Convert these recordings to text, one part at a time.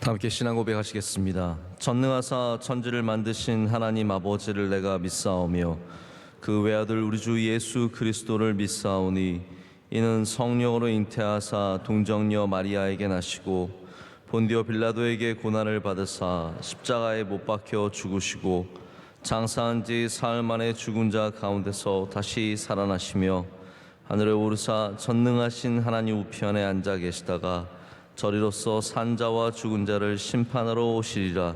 다 함께 신앙 고백하시겠습니다. 전능하사 천지를 만드신 하나님 아버지를 내가 믿사오며 그 외아들 우리 주 예수 그리스도를 믿사오니 이는 성령으로 잉태하사 동정녀 마리아에게 나시고 본디오 빌라도에게 고난을 받으사 십자가에 못 박혀 죽으시고 장사한 지 사흘 만에 죽은 자 가운데서 다시 살아나시며 하늘에 오르사 전능하신 하나님 우편에 앉아 계시다가 저리로서 산자와 죽은 자를 심판하러 오시리라.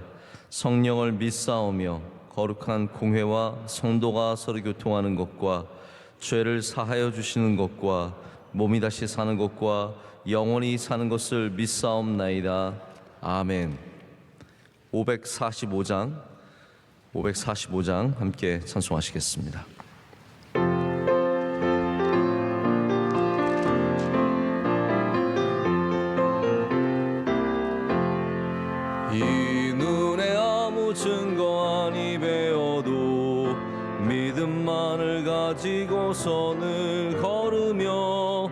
성령을 믿사오며 거룩한 공회와 성도가 서로 교통하는 것과 죄를 사하여 주시는 것과 몸이 다시 사는 것과 영원히 사는 것을 믿사옵나이다. 아멘. 545장 함께 찬송하시겠습니다. 이 눈에 아무 증거 아니 배워도 믿음만을 가지고서는 걸으며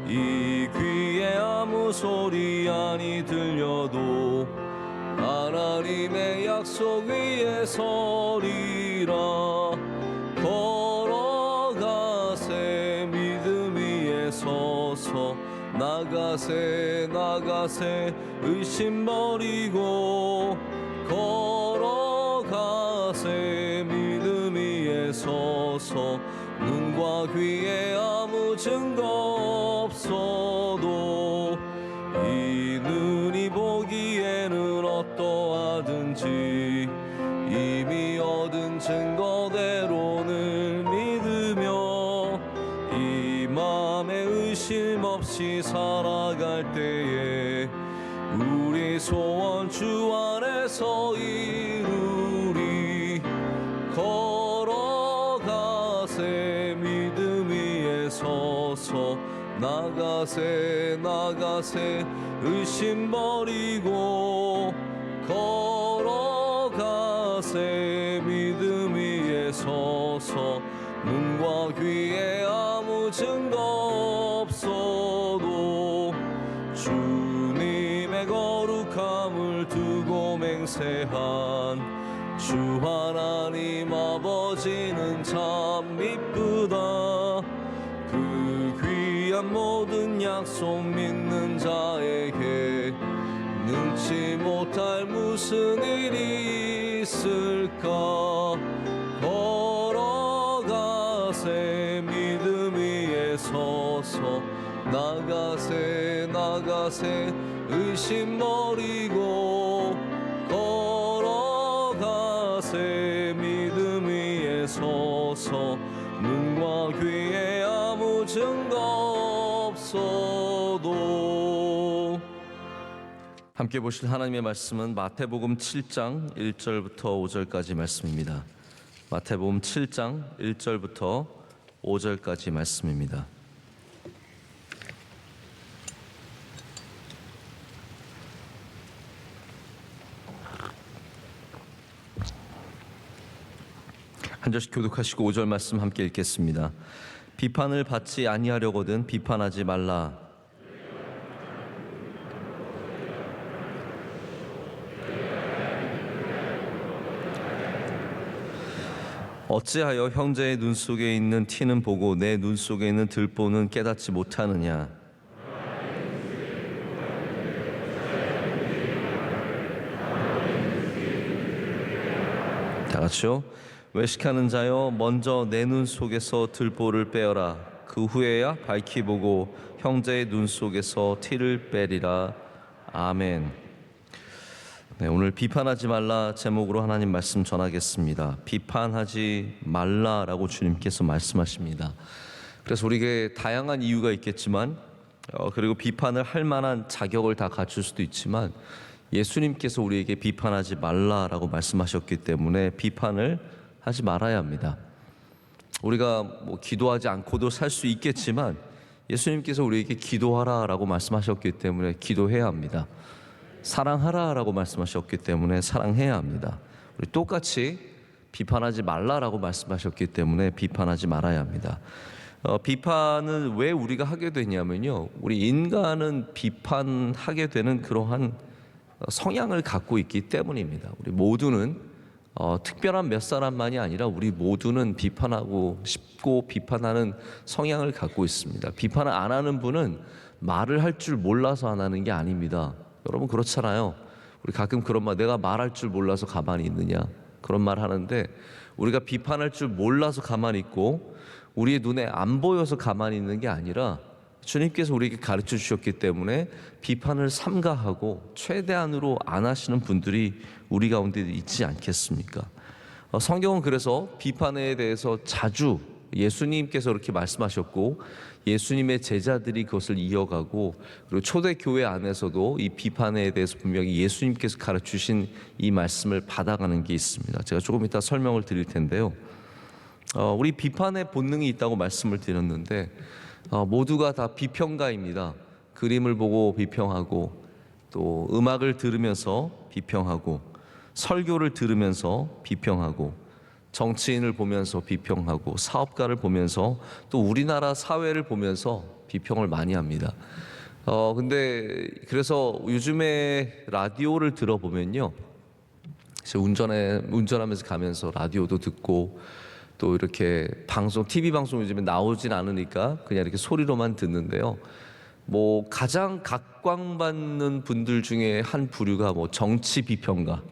이 귀에 아무 소리 아니 들려도 하나님의 약속 위에 서리라. 걸어가세 믿음 위에 서서 나가세 의심 버리고 걸어가세 믿음 위에 서서 눈과 귀에 아무 증거 없어도 이 눈이 보기에는 어떠하든지 이미 얻은 증거대로는 믿으며 이 맘에 의심 없이 살아갈 때에 우리 소원 주 안에서 이루리. 걸어가세 믿음 위에 서서 나가세 의심 버리고 걸어가세 믿음 위에 서서 눈과 귀에 아무 증거 없어도 주님의 거룩함을 두고 맹세한 주 하나님 아버지는 참 이쁘다. 그 귀한 모든 약속 믿는 자에게 능치 못할 무슨 일이 있을까. 걸어가세 믿음 위에 서서 나가세 의심 버리고 걸어가세 믿음 위에 서서 눈과 귀에 아무 증거 없어도. 함께 보실 하나님의 말씀은 마태복음 7장 1절부터 5절까지 말씀입니다. 마태복음 7장 1절부터 5절까지 말씀입니다. 한 절씩 교독하시고 5절 말씀 함께 읽겠습니다. 비판을 받지 아니하려거든 비판하지 말라. 어찌하여 형제의 눈 속에 있는 티는 보고 내 눈 속에 있는 들보는 깨닫지 못하느냐. 다 같이요. 외식하는 자여 먼저 내 눈 속에서 들보를 빼어라. 그 후에야 밝히 보고 형제의 눈 속에서 티를 빼리라. 아멘. 네, 오늘 비판하지 말라 제목으로 하나님 말씀 전하겠습니다. 비판하지 말라라고 주님께서 말씀하십니다. 그래서 우리에게 다양한 이유가 있겠지만 그리고 비판을 할 만한 자격을 다 갖출 수도 있지만 예수님께서 우리에게 비판하지 말라라고 말씀하셨기 때문에 비판을 하지 말아야 합니다. 우리가 기도하지 않고도 살 수 있겠지만 예수님께서 우리에게 기도하라라고 말씀하셨기 때문에 기도해야 합니다. 사랑하라라고 말씀하셨기 때문에 사랑해야 합니다. 우리 똑같이 비판하지 말라라고 말씀하셨기 때문에 비판하지 말아야 합니다. 비판은 왜 우리가 하게 되냐면요, 우리 인간은 비판하게 되는 그러한 성향을 갖고 있기 때문입니다. 우리 모두는 특별한 몇 사람만이 아니라 우리 모두는 비판하고 싶고 비판하는 성향을 갖고 있습니다. 비판을 안 하는 분은 말을 할 줄 몰라서 안 하는 게 아닙니다. 여러분 그렇잖아요. 우리 가끔 그런 말, 내가 말할 줄 몰라서 가만히 있느냐, 그런 말 하는데, 우리가 비판할 줄 몰라서 가만히 있고 우리의 눈에 안 보여서 가만히 있는 게 아니라 주님께서 우리에게 가르쳐 주셨기 때문에 비판을 삼가하고 최대한으로 안 하시는 분들이 우리 가운데 있지 않겠습니까? 성경은 그래서 비판에 대해서 자주 예수님께서 그렇게 말씀하셨고 예수님의 제자들이 그것을 이어가고, 그리고 초대교회 안에서도 이 비판에 대해서 분명히 예수님께서 가르치신 이 말씀을 받아가는 게 있습니다. 제가 조금 이따 설명을 드릴 텐데요. 우리 비판의 본능이 있다고 말씀을 드렸는데 모두가 다 비평가입니다. 그림을 보고 비평하고, 또 음악을 들으면서 비평하고, 설교를 들으면서 비평하고, 정치인을 보면서 비평하고, 사업가를 보면서, 또 우리나라 사회를 보면서 비평을 많이 합니다. 근데 그래서 요즘에 라디오를 들어보면요, 운전하면서 가면서 라디오도 듣고, 또 이렇게 방송, TV 방송 요즘에 나오진 않으니까 그냥 이렇게 소리로만 듣는데요. 뭐 가장 각광받는 분들 중에 한 부류가 뭐 정치 비평가,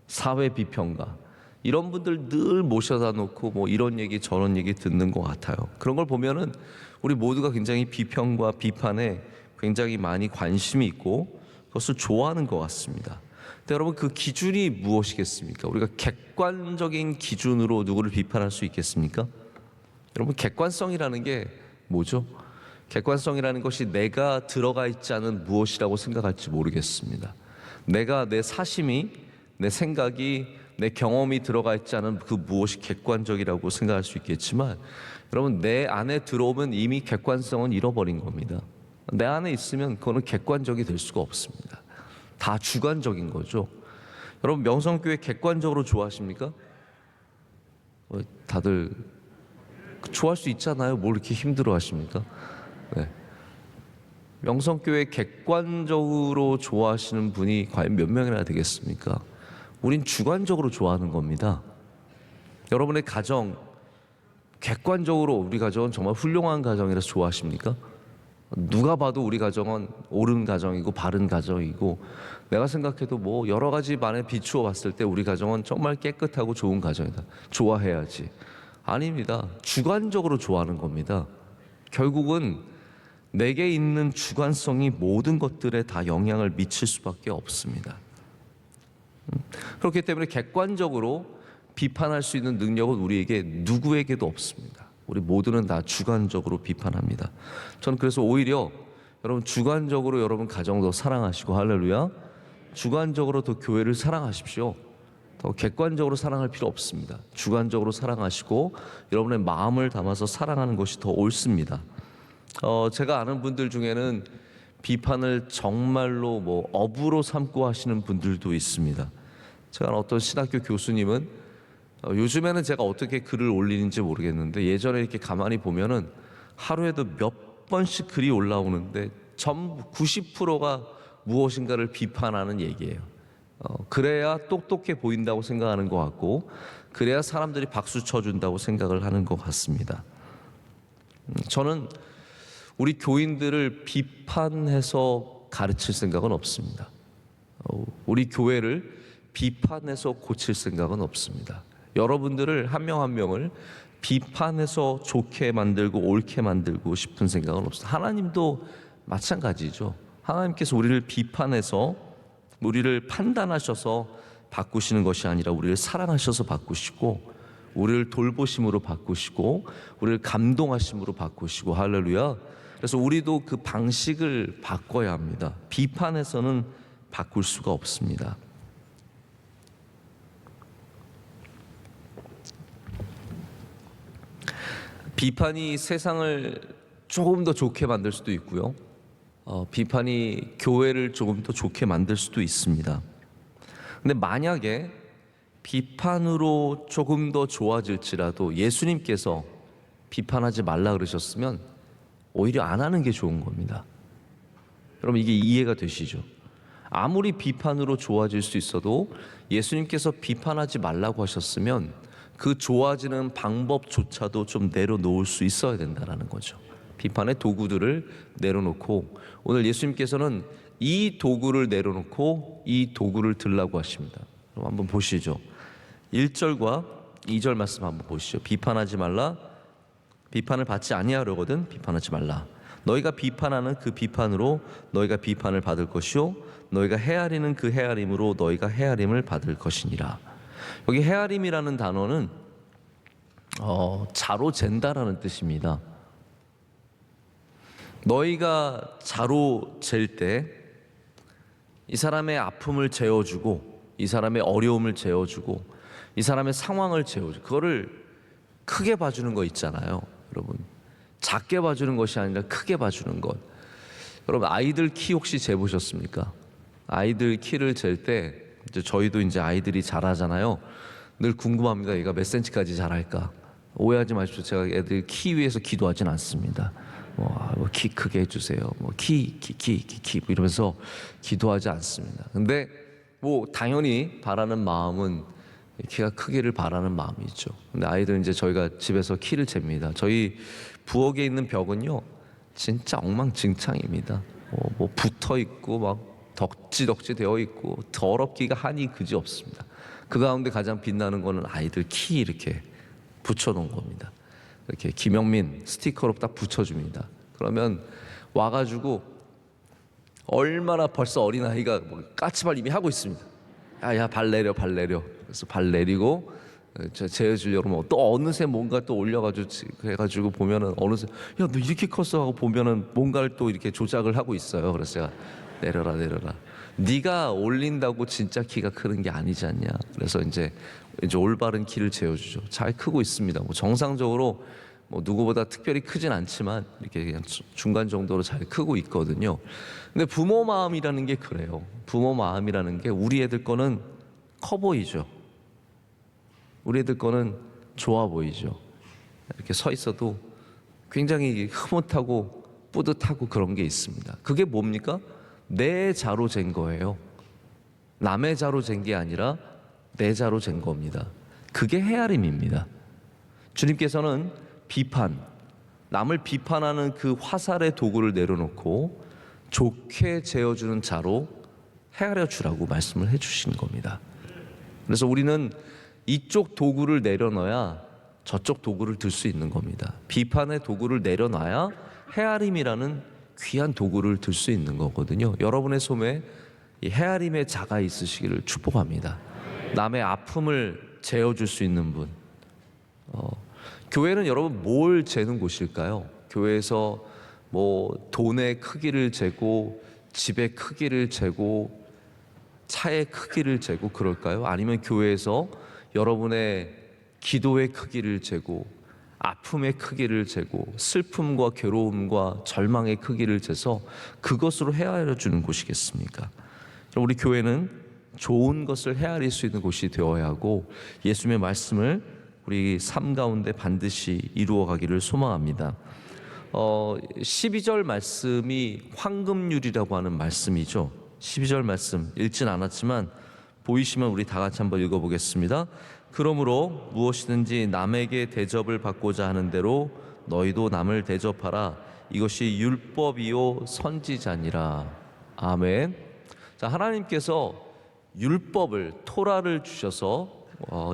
사회 비평가, 이런 분들 늘 모셔다 놓고 뭐 이런 얘기 저런 얘기 듣는 것 같아요. 그런 걸 보면은 우리 모두가 굉장히 비평과 비판에 굉장히 많이 관심이 있고 그것을 좋아하는 것 같습니다. 근데 여러분, 그 기준이 무엇이겠습니까? 우리가 객관적인 기준으로 누구를 비판할 수 있겠습니까? 여러분, 객관성이라는 게 뭐죠? 객관성이라는 것이 내가 들어가 있지 않은 무엇이라고 생각할지 모르겠습니다. 내가, 내 사심이, 내 생각이, 내 경험이 들어가 있지 않은 그 무엇이 객관적이라고 생각할 수 있겠지만, 여러분, 내 안에 들어오면 이미 객관성은 잃어버린 겁니다. 내 안에 있으면 그거는 객관적이 될 수가 없습니다. 다 주관적인 거죠. 여러분, 명성교회 객관적으로 좋아하십니까? 다들 좋아할 수 있잖아요. 뭘 이렇게 힘들어 하십니까? 네. 명성교회 객관적으로 좋아하시는 분이 과연 몇 명이나 되겠습니까? 우린 주관적으로 좋아하는 겁니다. 여러분의 가정, 객관적으로 우리 가정은 정말 훌륭한 가정이라서 좋아하십니까? 누가 봐도 우리 가정은 옳은 가정이고 바른 가정이고, 내가 생각해도 뭐 여러 가지 만에 비추어 봤을 때 우리 가정은 정말 깨끗하고 좋은 가정이다, 좋아해야지. 아닙니다. 주관적으로 좋아하는 겁니다. 결국은 내게 있는 주관성이 모든 것들에 다 영향을 미칠 수밖에 없습니다. 그렇기 때문에 객관적으로 비판할 수 있는 능력은 우리에게 누구에게도 없습니다. 우리 모두는 다 주관적으로 비판합니다. 저는 그래서 오히려 여러분, 주관적으로 여러분 가정도 사랑하시고, 할렐루야, 주관적으로 더 교회를 사랑하십시오. 더 객관적으로 사랑할 필요 없습니다. 주관적으로 사랑하시고 여러분의 마음을 담아서 사랑하는 것이 더 옳습니다. 제가 아는 분들 중에는 비판을 정말로 뭐 업으로 삼고 하시는 분들도 있습니다. 제가 아는 어떤 신학교 교수님은 요즘에는 제가 어떻게 글을 올리는지 모르겠는데, 예전에 이렇게 가만히 보면은 하루에도 몇 번씩 글이 올라오는데 전부 90%가 무엇인가를 비판하는 얘기예요. 그래야 똑똑해 보인다고 생각하는 것 같고, 그래야 사람들이 박수 쳐준다고 생각을 하는 것 같습니다. 저는 우리 교인들을 비판해서 가르칠 생각은 없습니다. 우리 교회를 비판해서 고칠 생각은 없습니다. 여러분들을 한 명 한 명을 비판해서 좋게 만들고 옳게 만들고 싶은 생각은 없습니다. 하나님도 마찬가지죠. 하나님께서 우리를 비판해서, 우리를 판단하셔서 바꾸시는 것이 아니라 우리를 사랑하셔서 바꾸시고, 우리를 돌보심으로 바꾸시고, 우리를 감동하심으로 바꾸시고, 할렐루야. 그래서 우리도 그 방식을 바꿔야 합니다. 비판해서는 바꿀 수가 없습니다. 비판이 세상을 조금 더 좋게 만들 수도 있고요. 비판이 교회를 조금 더 좋게 만들 수도 있습니다. 근데 만약에 비판으로 조금 더 좋아질지라도 예수님께서 비판하지 말라 그러셨으면 오히려 안 하는 게 좋은 겁니다. 여러분, 이게 이해가 되시죠? 아무리 비판으로 좋아질 수 있어도 예수님께서 비판하지 말라고 하셨으면 그 좋아지는 방법조차도 좀 내려놓을 수 있어야 된다는 거죠. 비판의 도구들을 내려놓고, 오늘 예수님께서는 이 도구를 내려놓고 이 도구를 들라고 하십니다. 그럼 한번 보시죠. 1절과 2절 말씀 한번 보시죠. 비판하지 말라. 비판을 받지 아니하려거든 비판하지 말라. 너희가 비판하는 그 비판으로 너희가 비판을 받을 것이요 너희가 헤아리는 그 헤아림으로 너희가 헤아림을 받을 것이니라. 여기 헤아림이라는 단어는 자로 잰다라는 뜻입니다. 너희가 자로 잴 때 이 사람의 아픔을 재어주고 이 사람의 어려움을 재어주고 이 사람의 상황을 재어주고, 그거를 크게 봐주는 거 있잖아요. 여러분, 작게 봐주는 것이 아니라 크게 봐주는 것. 여러분, 아이들 키 혹시 재보셨습니까? 아이들 키를 잴 때 이제 저희도 이제 아이들이 자라잖아요. 늘 궁금합니다. 얘가 몇 센치까지 자랄까? 오해하지 마십시오. 제가 애들 키 위해서 기도하진 않습니다. 키 크게 해주세요. 키 이러면서 기도하지 않습니다. 근데 당연히 바라는 마음은 키가 크기를 바라는 마음이 있죠. 근데 아이들은 이제 저희가 집에서 키를 잽니다. 저희 부엌에 있는 벽은요, 진짜 엉망진창입니다. 붙어 있고 막 덕지덕지 되어 있고 더럽기가 한이 그지 없습니다. 그 가운데 가장 빛나는 거는 아이들 키 이렇게 붙여놓은 겁니다. 이렇게 김영민 스티커로 딱 붙여줍니다. 그러면 와가지고 얼마나 벌써 어린아이가 까치발 이미 하고 있습니다. 야, 발 내려. 그래서 발 내리고 재어주려고 하면 또 어느새 뭔가 또 올려가지고 해가지고 보면은 어느새 야, 너 이렇게 컸어 하고 보면은 뭔가를 또 이렇게 조작을 하고 있어요. 그래서 제가 내려라. 네가 올린다고 진짜 키가 크는 게 아니지 않냐. 그래서 이제 올바른 키를 재어주죠. 잘 크고 있습니다. 정상적으로 누구보다 특별히 크진 않지만 이렇게 그냥 중간 정도로 잘 크고 있거든요. 근데 부모 마음이라는 게 그래요. 부모 마음이라는 게 우리 애들 거는 커 보이죠. 우리 애들 거는 좋아 보이죠. 이렇게 서 있어도 굉장히 흐뭇하고 뿌듯하고 그런 게 있습니다. 그게 뭡니까? 내 자로 잰 거예요. 남의 자로 잰 게 아니라 내 자로 잰 겁니다. 그게 헤아림입니다. 주님께서는 남을 비판하는 그 화살의 도구를 내려놓고 좋게 재어주는 자로 헤아려 주라고 말씀을 해주신 겁니다. 그래서 우리는 이쪽 도구를 내려놔야 저쪽 도구를 들 수 있는 겁니다. 비판의 도구를 내려놔야 헤아림이라는 귀한 도구를 들 수 있는 거거든요. 여러분의 손에 이 헤아림의 자가 있으시기를 축복합니다. 남의 아픔을 재어줄 수 있는 분. 교회는 여러분 뭘 재는 곳일까요? 교회에서 돈의 크기를 재고 집의 크기를 재고 차의 크기를 재고 그럴까요? 아니면 교회에서 여러분의 기도의 크기를 재고 아픔의 크기를 재고 슬픔과 괴로움과 절망의 크기를 재서 그것으로 헤아려 주는 곳이겠습니까? 우리 교회는 좋은 것을 헤아릴 수 있는 곳이 되어야 하고 예수님의 말씀을 우리 삶 가운데 반드시 이루어 가기를 소망합니다. 12절 말씀이 황금률이라고 하는 말씀이죠. 12절 말씀 읽진 않았지만 보이시면 우리 다 같이 한번 읽어보겠습니다. 그러므로 무엇이든지 남에게 대접을 받고자 하는 대로 너희도 남을 대접하라. 이것이 율법이요 선지자니라. 아멘. 자, 하나님께서 율법을 토라를 주셔서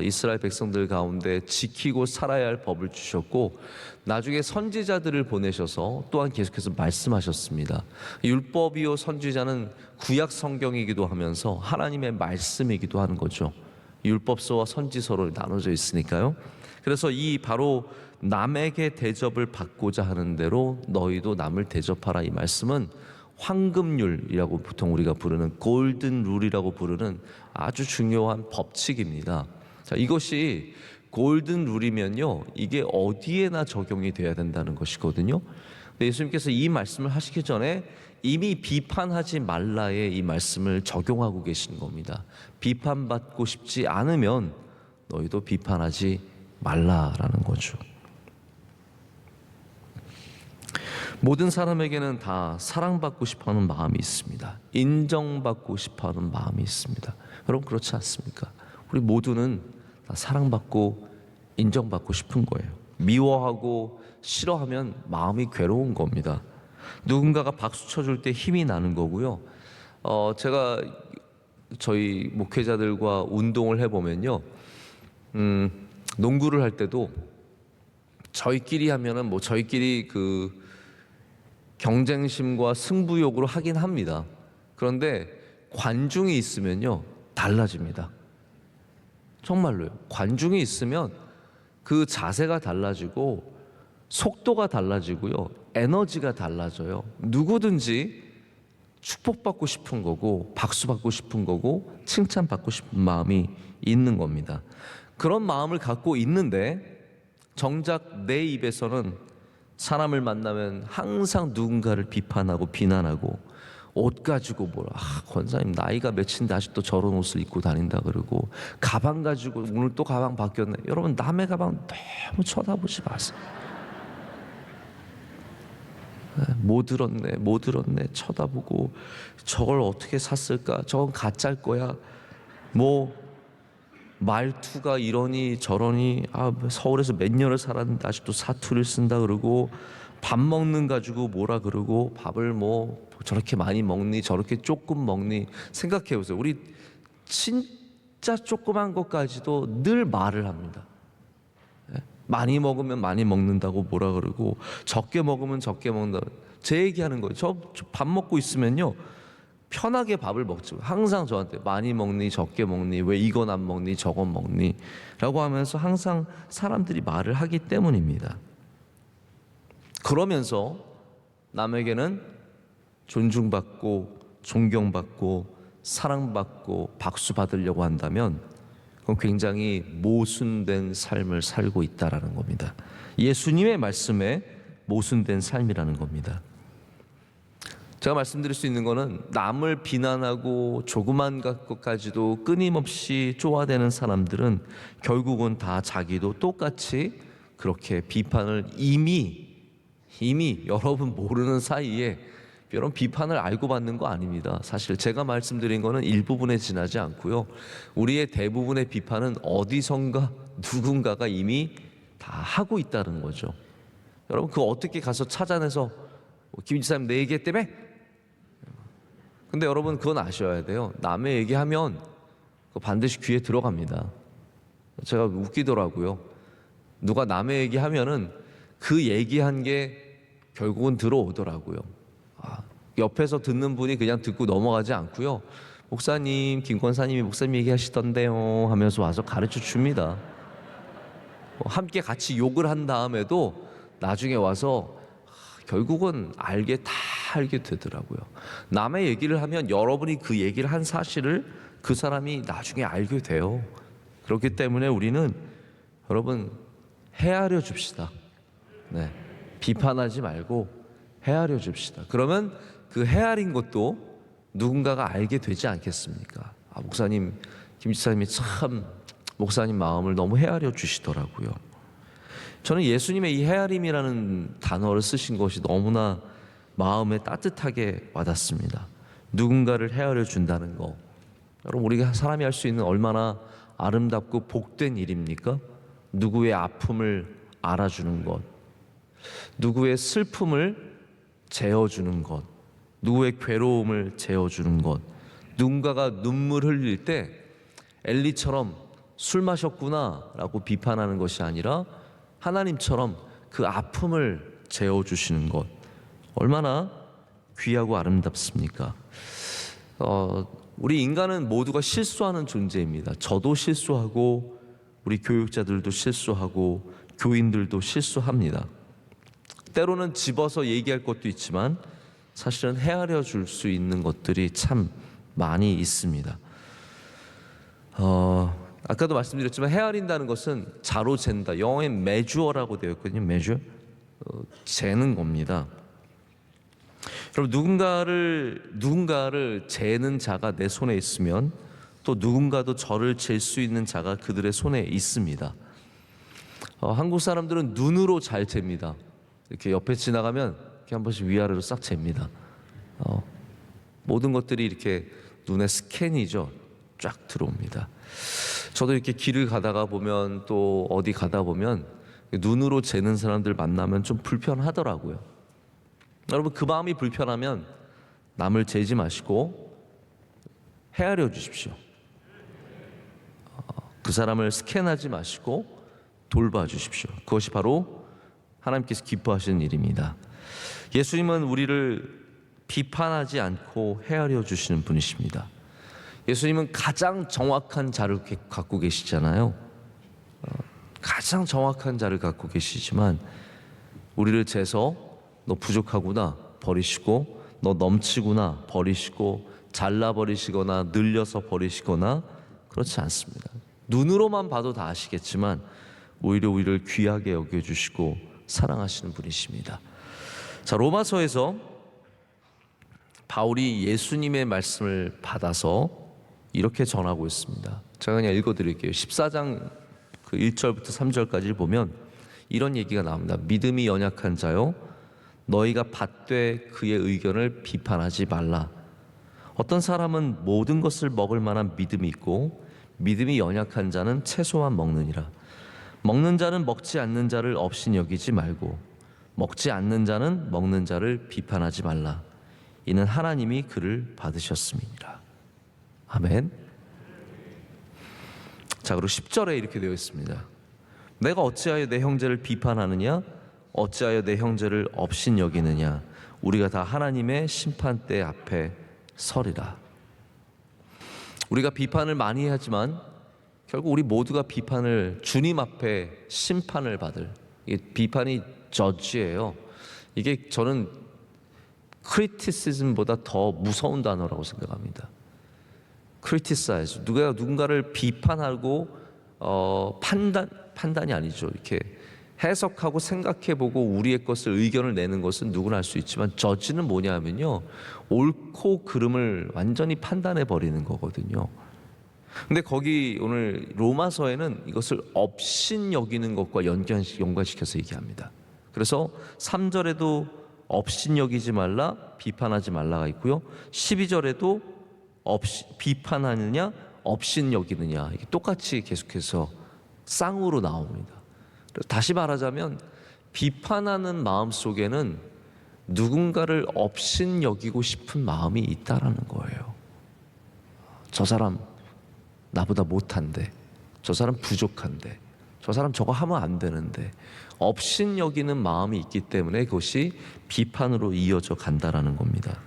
이스라엘 백성들 가운데 지키고 살아야 할 법을 주셨고 나중에 선지자들을 보내셔서 또한 계속해서 말씀하셨습니다. 율법이요 선지자는 구약 성경이기도 하면서 하나님의 말씀이기도 하는 거죠. 율법서와 선지서로 나눠져 있으니까요. 그래서 이 바로 남에게 대접을 받고자 하는 대로 너희도 남을 대접하라, 이 말씀은 황금률이라고 보통 우리가 부르는 골든 룰이라고 부르는 아주 중요한 법칙입니다. 자, 이것이 골든 룰이면요, 이게 어디에나 적용이 돼야 된다는 것이거든요. 근데 예수님께서 이 말씀을 하시기 전에 이미 비판하지 말라의 이 말씀을 적용하고 계신 겁니다. 비판받고 싶지 않으면 너희도 비판하지 말라라는 거죠. 모든 사람에게는 다 사랑받고 싶어하는 마음이 있습니다. 인정받고 싶어하는 마음이 있습니다. 여러분 그렇지 않습니까? 우리 모두는 다 사랑받고 인정받고 싶은 거예요. 미워하고 싫어하면 마음이 괴로운 겁니다. 누군가가 박수 쳐줄 때 힘이 나는 거고요. 제가 저희 목회자들과 운동을 해보면요, 농구를 할 때도 저희끼리 하면은 저희끼리 그 경쟁심과 승부욕으로 하긴 합니다. 그런데 관중이 있으면요 달라집니다. 정말로요. 관중이 있으면 그 자세가 달라지고 속도가 달라지고요, 에너지가 달라져요. 누구든지 축복받고 싶은 거고 박수받고 싶은 거고 칭찬받고 싶은 마음이 있는 겁니다. 그런 마음을 갖고 있는데 정작 내 입에서는 사람을 만나면 항상 누군가를 비판하고 비난하고, 옷 가지고 권사님 나이가 몇인데 아직도 저런 옷을 입고 다닌다 그러고, 가방 가지고 오늘 또 가방 바뀌었네. 여러분 남의 가방 너무 쳐다보지 마세요. 뭐 들었네 쳐다보고, 저걸 어떻게 샀을까, 저건 가짜일 거야, 말투가 이러니 저러니, 서울에서 몇 년을 살았는데 아직도 사투리를 쓴다 그러고, 밥 먹는 가지고 뭐라 그러고, 밥을 저렇게 많이 먹니 저렇게 조금 먹니. 생각해 보세요. 우리 진짜 조그만 것까지도 늘 말을 합니다. 많이 먹으면 많이 먹는다고 뭐라 그러고, 적게 먹으면 적게 먹는다고 제 얘기하는 거예요. 저 밥 먹고 있으면요 편하게 밥을 먹지, 항상 저한테 많이 먹니 적게 먹니, 왜 이건 안 먹니 저건 먹니 라고 하면서 항상 사람들이 말을 하기 때문입니다. 그러면서 남에게는 존중받고 존경받고 사랑받고 박수받으려고 한다면 그건 굉장히 모순된 삶을 살고 있다라는 겁니다. 예수님의 말씀에 모순된 삶이라는 겁니다. 제가 말씀드릴 수 있는 거는, 남을 비난하고 조그만 것까지도 끊임없이 쪼아대는 사람들은 결국은 다 자기도 똑같이 그렇게 비판을 이미 여러분 모르는 사이에 여러분 비판을 알고 받는 거 아닙니다. 사실 제가 말씀드린 거는 일부분에 지나지 않고요, 우리의 대부분의 비판은 어디선가 누군가가 이미 다 하고 있다는 거죠. 여러분 그거 어떻게 가서 찾아내서 김 지사님 내 얘기했다며? 근데 여러분 그건 아셔야 돼요. 남의 얘기하면 그거 반드시 귀에 들어갑니다. 제가 웃기더라고요. 누가 남의 얘기하면은 그 얘기한 게 결국은 들어오더라고요. 옆에서 듣는 분이 그냥 듣고 넘어가지 않고요, 목사님, 김 권사님이 목사님 얘기하시던데요 하면서 와서 가르쳐 줍니다. 함께 같이 욕을 한 다음에도 나중에 와서 결국은 다 알게 되더라고요. 남의 얘기를 하면 여러분이 그 얘기를 한 사실을 그 사람이 나중에 알게 돼요. 그렇기 때문에 우리는 여러분 헤아려 줍시다. 비판하지 말고 헤아려 줍시다. 그러면 그 헤아린 것도 누군가가 알게 되지 않겠습니까? 목사님, 김 지사님이 참 목사님 마음을 너무 헤아려 주시더라고요. 저는 예수님의 이 헤아림이라는 단어를 쓰신 것이 너무나 마음에 따뜻하게 와닿습니다. 누군가를 헤아려 준다는 거, 여러분 우리가 사람이 할 수 있는 얼마나 아름답고 복된 일입니까? 누구의 아픔을 알아주는 것, 누구의 슬픔을 재어주는 것, 누구의 괴로움을 재어주는 것. 누군가가 눈물 흘릴 때 엘리처럼 술 마셨구나 라고 비판하는 것이 아니라 하나님처럼 그 아픔을 재어주시는 것, 얼마나 귀하고 아름답습니까? 우리 인간은 모두가 실수하는 존재입니다. 저도 실수하고 우리 교육자들도 실수하고 교인들도 실수합니다. 때로는 집어서 얘기할 것도 있지만 사실은 헤아려 줄 수 있는 것들이 참 많이 있습니다. 아까도 말씀드렸지만 헤아린다는 것은 자로 잰다. 영어에 measure라고 되어 있거든요. measure, 재는 겁니다. 여러분 누군가를 재는 자가 내 손에 있으면 또 누군가도 저를 잴 수 있는 자가 그들의 손에 있습니다. 한국 사람들은 눈으로 잘 잽니다. 이렇게 옆에 지나가면 이렇게 한 번씩 위아래로 싹 잽니다. 모든 것들이 이렇게 눈에 스캔이죠. 쫙 들어옵니다. 저도 이렇게 길을 가다가 보면 또 어디 가다 보면 눈으로 재는 사람들 만나면 좀 불편하더라고요. 여러분, 그 마음이 불편하면 남을 재지 마시고 헤아려 주십시오. 그 사람을 스캔하지 마시고 돌봐 주십시오. 그것이 바로 하나님께서 기뻐하시는 일입니다. 예수님은 우리를 비판하지 않고 헤아려 주시는 분이십니다. 예수님은 가장 정확한 자를 갖고 계시잖아요. 가장 정확한 자를 갖고 계시지만 우리를 재서 너 부족하구나 버리시고, 너 넘치구나 버리시고, 잘라버리시거나 늘려서 버리시거나 그렇지 않습니다. 눈으로만 봐도 다 아시겠지만 오히려 우리를 귀하게 여겨주시고 사랑하시는 분이십니다. 자, 로마서에서 바울이 예수님의 말씀을 받아서 이렇게 전하고 있습니다. 제가 그냥 읽어드릴게요. 14장 그 1절부터 3절까지 보면 이런 얘기가 나옵니다. 믿음이 연약한 자요, 너희가 받되 그의 의견을 비판하지 말라. 어떤 사람은 모든 것을 먹을 만한 믿음이 있고 믿음이 연약한 자는 채소만 먹느니라. 먹는 자는 먹지 않는 자를 업신 여기지 말고 먹지 않는 자는 먹는 자를 비판하지 말라. 이는 하나님이 그를 받으셨음이니라. 아멘. 자, 그리고 10절에 이렇게 되어 있습니다. 내가 어찌하여 내 형제를 비판하느냐? 어찌하여 내 형제를 업신 여기느냐? 우리가 다 하나님의 심판대 앞에 서리라. 우리가 비판을 많이 하지만 결국 우리 모두가 비판을, 주님 앞에 심판을 받을, 이게 비판이 저지예요. 이게 저는 크리티시즘보다 더 무서운 단어라고 생각합니다. 크리티사이즈, 누군가를 비판하고 판단이 아니죠. 이렇게 해석하고 생각해보고 우리의 것을, 의견을 내는 것은 누구나 할 수 있지만 저지는 뭐냐면요, 옳고 그름을 완전히 판단해 버리는 거거든요. 근데 거기 오늘 로마서에는 이것을 업신 여기는 것과 연관시켜서 얘기합니다. 그래서 3절에도 업신 여기지 말라, 비판하지 말라가 있고요, 12절에도 비판하느냐 업신 여기느냐, 이게 똑같이 계속해서 쌍으로 나옵니다. 다시 말하자면 비판하는 마음 속에는 누군가를 업신 여기고 싶은 마음이 있다라는 거예요. 저 사람 나보다 못한데, 저 사람 부족한데, 저 사람 저거 하면 안 되는데, 업신 여기는 마음이 있기 때문에 그것이 비판으로 이어져 간다라는 겁니다.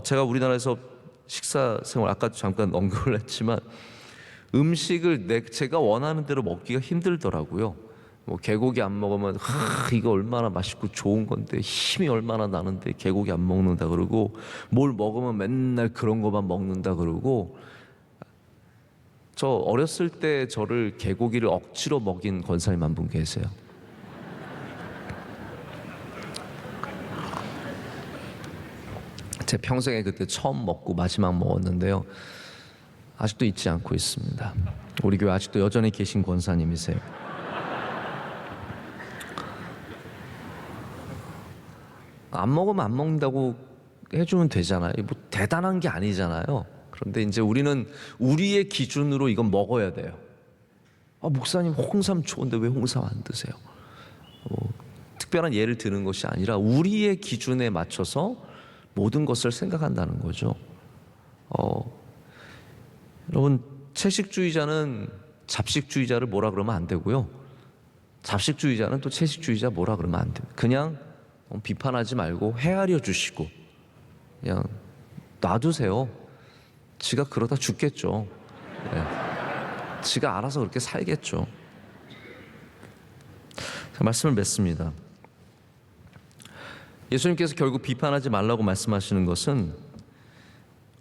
제가 우리나라에서 식사 생활, 아까 잠깐 언급을 했지만 음식을 제가 원하는 대로 먹기가 힘들더라고요. 뭐 개고기 안 먹으면 이거 얼마나 맛있고 좋은 건데 힘이 얼마나 나는데 개고기 안 먹는다 그러고, 뭘 먹으면 맨날 그런 거만 먹는다 그러고. 저 어렸을 때 저를 개고기를 억지로 먹인 권사님 한 분 계세요. 제 평생에 그때 처음 먹고 마지막 먹었는데요, 아직도 잊지 않고 있습니다. 우리 교회 아직도 여전히 계신 권사님이세요. 안 먹으면 안 먹는다고 해주면 되잖아요. 뭐 대단한 게 아니잖아요. 그런데 이제 우리는 우리의 기준으로 이건 먹어야 돼요. 목사님 홍삼 좋은데 왜 홍삼 안 드세요? 특별한 예를 드는 것이 아니라 우리의 기준에 맞춰서 모든 것을 생각한다는 거죠. 여러분, 채식주의자는 잡식주의자를 뭐라 그러면 안 되고요, 잡식주의자는 또 채식주의자 뭐라 그러면 안 돼요. 그냥 비판하지 말고 헤아려 주시고 그냥 놔두세요. 지가 그러다 죽겠죠. 네. 지가 알아서 그렇게 살겠죠. 말씀을 맺습니다. 예수님께서 결국 비판하지 말라고 말씀하시는 것은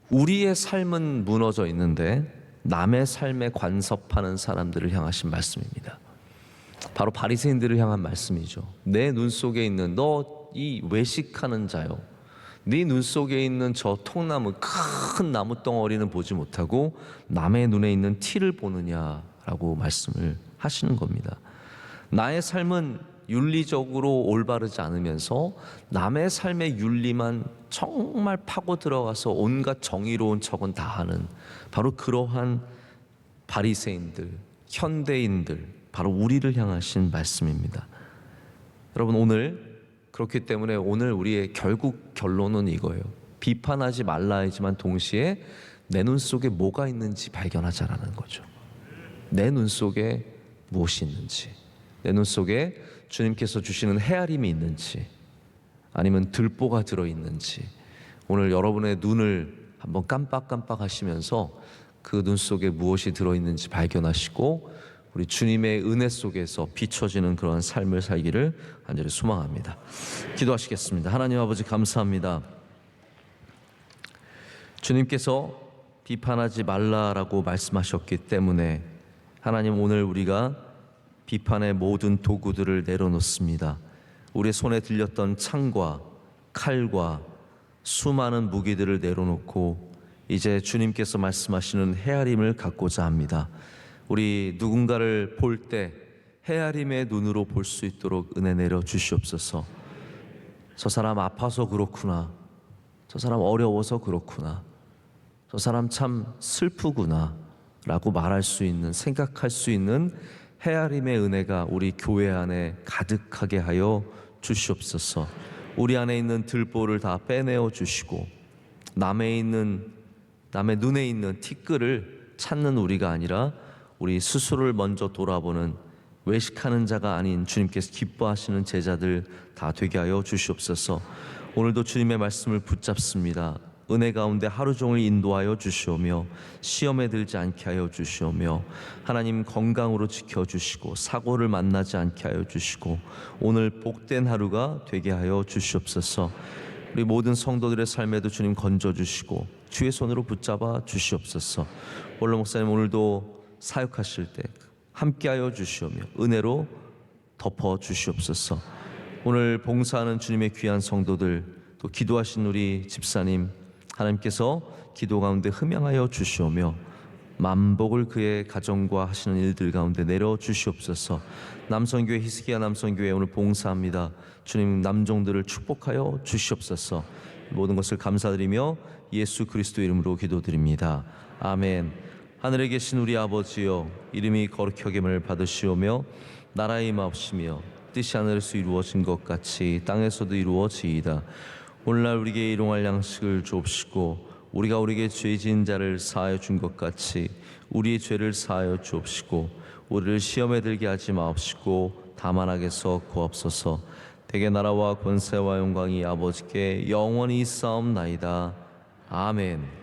우리의 삶은 무너져 있는데 남의 삶에 간섭하는 사람들을 향하신 말씀입니다. 바로 바리새인들을 향한 말씀이죠. 내 눈 속에 있는 너 이 외식하는 자요, 네 눈 속에 있는 저 통나무, 큰 나무 덩어리는 보지 못하고 남의 눈에 있는 티를 보느냐라고 말씀을 하시는 겁니다. 나의 삶은 윤리적으로 올바르지 않으면서 남의 삶의 윤리만 정말 파고 들어가서 온갖 정의로운 척은 다 하는 바로 그러한 바리새인들, 현대인들, 바로 우리를 향하신 말씀입니다. 여러분, 오늘 그렇기 때문에 오늘 우리의 결국 결론은 이거예요. 비판하지 말라 하지만 동시에 내 눈 속에 뭐가 있는지 발견하자라는 거죠. 내 눈 속에 무엇이 있는지, 내 눈 속에 주님께서 주시는 헤아림이 있는지, 아니면 들보가 들어있는지, 오늘 여러분의 눈을 한번 깜빡깜빡 하시면서 그 눈 속에 무엇이 들어있는지 발견하시고 우리 주님의 은혜 속에서 비춰지는 그런 삶을 살기를 간절히 소망합니다. 기도하시겠습니다. 하나님 아버지, 감사합니다. 주님께서 비판하지 말라라고 말씀하셨기 때문에 하나님, 오늘 우리가 비판의 모든 도구들을 내려놓습니다. 우리의 손에 들렸던 창과 칼과 수많은 무기들을 내려놓고 이제 주님께서 말씀하시는 헤아림을 갖고자 합니다. 우리 누군가를 볼 때 헤아림의 눈으로 볼 수 있도록 은혜 내려 주시옵소서. 저 사람 아파서 그렇구나, 저 사람 어려워서 그렇구나, 저 사람 참 슬프구나 라고 말할 수 있는, 생각할 수 있는 헤아림의 은혜가 우리 교회 안에 가득하게 하여 주시옵소서. 우리 안에 있는 들보를 다 빼내어 주시고 남의 눈에 있는 티끌을 찾는 우리가 아니라 우리 스스로를 먼저 돌아보는, 외식하는 자가 아닌 주님께서 기뻐하시는 제자들 다 되게 하여 주시옵소서. 오늘도 주님의 말씀을 붙잡습니다. 은혜 가운데 하루 종일 인도하여 주시오며 시험에 들지 않게 하여 주시오며 하나님 건강으로 지켜주시고 사고를 만나지 않게 하여 주시고 오늘 복된 하루가 되게 하여 주시옵소서. 우리 모든 성도들의 삶에도 주님 건져주시고 주의 손으로 붙잡아 주시옵소서. 원로 목사님, 오늘도 사역하실 때 함께하여 주시오며 은혜로 덮어 주시옵소서. 오늘 봉사하는 주님의 귀한 성도들, 또 기도하신 우리 집사님, 하나님께서 기도 가운데 흠양하여 주시오며 만복을 그의 가정과 하시는 일들 가운데 내려 주시옵소서. 남성교회 히스기야 남성교회 오늘 봉사합니다. 주님, 남종들을 축복하여 주시옵소서. 모든 것을 감사드리며 예수 그리스도 이름으로 기도드립니다. 아멘. 하늘에 계신 우리 아버지여, 이름이 거룩히 여김을 받으시오며 나라의 임하옵시며 뜻이 하늘에서 이루어진 것 같이 땅에서도 이루어지이다. 오늘날 우리에게 일용할 양식을 주옵시고 우리가 우리에게 죄 지은 자를 사하여 준 것 같이 우리의 죄를 사하여 주옵시고 우리를 시험에 들게 하지 마옵시고 다만 악에서 구하옵소서. 대개 나라와 권세와 영광이 아버지께 영원히 있사옵나이다. 아멘.